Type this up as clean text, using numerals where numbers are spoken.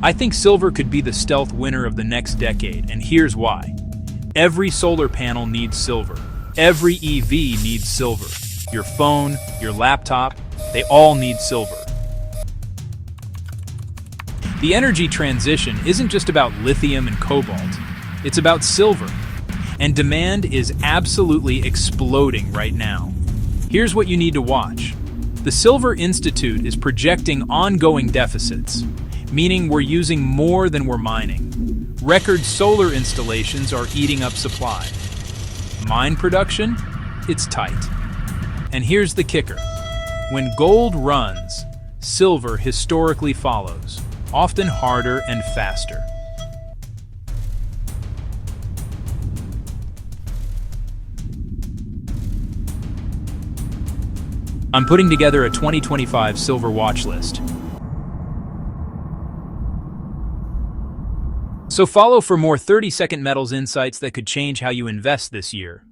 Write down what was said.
I think silver could be the stealth winner of the next decade, and here's why. Every solar panel needs silver. Every EV needs silver. Your phone, your laptop, they all need silver. The energy transition isn't just about lithium and cobalt. It's about silver. And demand is absolutely exploding right now. Here's what you need to watch. The Silver Institute is projecting ongoing deficits, meaning we're using more than we're mining. Record solar installations are eating up supply. Mine production? It's tight. And here's the kicker. When gold runs, silver historically follows, often harder and faster. I'm putting together a 2025 silver watch list. So follow for more 30-second metals insights that could change how you invest this year.